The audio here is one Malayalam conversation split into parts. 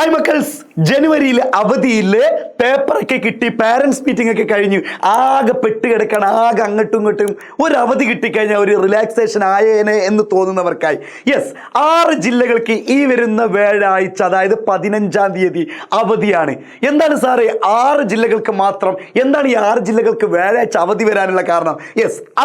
ഹായ് മക്കൾസ്, ജനുവരിയിൽ അവധിയിൽ പേപ്പറൊക്കെ കിട്ടി, പാരൻസ് മീറ്റിംഗ് ഒക്കെ കഴിഞ്ഞു, ആകെ പെട്ട് കിടക്കണം, ആകെ അങ്ങോട്ടും ഇങ്ങോട്ടും ഒരു അവധി കിട്ടിക്കഴിഞ്ഞാൽ ഒരു റിലാക്സേഷൻ ആയേനെ എന്ന് തോന്നുന്നവർക്കായി 6 ജില്ലകൾക്ക് ഈ വരുന്ന വ്യാഴാഴ്ച, അതായത് 15-ാം തീയതി അവധിയാണ്. എന്താണ് സാറേ 6 ജില്ലകൾക്ക് മാത്രം, എന്താണ് ഈ 6 ജില്ലകൾക്ക് വ്യാഴാഴ്ച അവധി വരാനുള്ള കാരണം?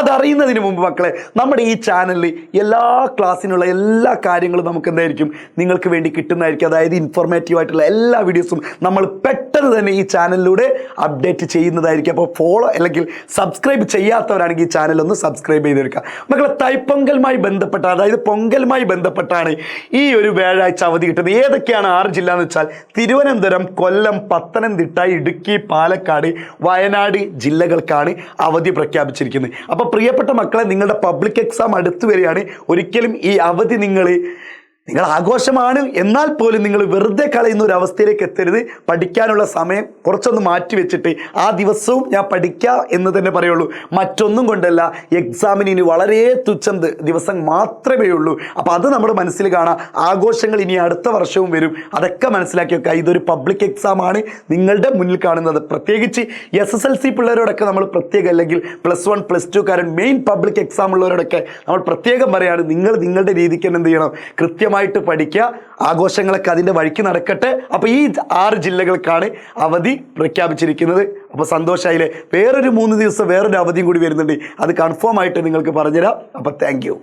അതറിയുന്നതിന് മുമ്പ് മക്കളെ, നമ്മുടെ ഈ ചാനലിൽ എല്ലാ ക്ലാസ്സിനുള്ള എല്ലാ കാര്യങ്ങളും നമുക്ക് എന്തായിരിക്കും നിങ്ങൾക്ക് വേണ്ടി കിട്ടുന്നതായിരിക്കും. അതായത് ഇൻഫോർമേറ്റീവായിട്ടുള്ള എല്ലാ വീഡിയോസും നമ്മൾ പെട്ടെന്ന് തന്നെ ഈ ചാനലിലൂടെ അപ്ഡേറ്റ് ചെയ്യുന്നതായിരിക്കും. അപ്പോൾ ഫോളോ അല്ലെങ്കിൽ സബ്സ്ക്രൈബ് ചെയ്യാത്തവരാണെങ്കിൽ ഈ ചാനൽ ഒന്ന് സബ്സ്ക്രൈബ് ചെയ്തെടുക്കുക. മക്കളെ, തൈപ്പൊങ്കലുമായി ബന്ധപ്പെട്ട, അതായത് പൊങ്കലുമായി ബന്ധപ്പെട്ടാണ് ഈ ഒരു വ്യാഴാഴ്ച അവധി കിട്ടുന്നത്. ഏതൊക്കെയാണ് 6 ജില്ല എന്ന് വെച്ചാൽ തിരുവനന്തപുരം, കൊല്ലം, പത്തനംതിട്ട, ഇടുക്കി, പാലക്കാട്, വയനാട് ജില്ലകൾക്കാണ് അവധി പ്രഖ്യാപിച്ചിരിക്കുന്നത്. അപ്പോൾ പ്രിയപ്പെട്ട മക്കളെ, നിങ്ങളുടെ പബ്ലിക് എക്സാം അടുത്ത് വരികയാണ്. ഒരിക്കലും ഈ അവധി നിങ്ങൾ ആഘോഷമാണ്, എന്നാൽ പോലും നിങ്ങൾ വെറുതെ കളയുന്ന ഒരു അവസ്ഥയിലേക്ക് എത്തരുത്. പഠിക്കാനുള്ള സമയം കുറച്ചൊന്ന് മാറ്റി വെച്ചിട്ട് ആ ദിവസവും ഞാൻ പഠിക്കാം എന്ന് തന്നെ പറയുള്ളൂ, മറ്റൊന്നും കൊണ്ടല്ല. എക്സാമിന് ഇനി വളരെ തുച്ഛം ദിവസം മാത്രമേ ഉള്ളൂ. അപ്പോൾ അത് നമ്മുടെ മനസ്സിൽ കാണാം. ആഘോഷങ്ങൾ ഇനി അടുത്ത വർഷവും വരും, അതൊക്കെ മനസ്സിലാക്കി വെക്കുക. ഇതൊരു പബ്ലിക് എക്സാം ആണ് നിങ്ങളുടെ മുന്നിൽ കാണുന്നത്. പ്രത്യേകിച്ച് SSLC പിള്ളേരോടൊക്കെ നമ്മൾ പ്രത്യേകം, അല്ലെങ്കിൽ +1 +2 കാരൻ മെയിൻ പബ്ലിക് എക്സാം ഉള്ളവരോടൊക്കെ നമ്മൾ പ്രത്യേകം പറയാണ്, നിങ്ങൾ നിങ്ങളുടെ രീതിക്ക് തന്നെ എന്ത് ചെയ്യണം, കൃത്യമായിട്ട് പഠിക്കുക. ആഘോഷങ്ങളൊക്കെ അതിൻ്റെ വഴിക്ക് നടക്കട്ടെ. അപ്പോൾ ഈ 6 ജില്ലകൾക്കാണ് അവധി പ്രഖ്യാപിച്ചിരിക്കുന്നത്. അപ്പോൾ സന്തോഷമായില്ലേ? വേറൊരു 3 ദിവസം വേറൊരു അവധിയും കൂടി വരുന്നുണ്ട്, അത് കൺഫേം ആയിട്ട് നിങ്ങൾക്ക് പറഞ്ഞുതരാം. അപ്പോൾ താങ്ക് യു.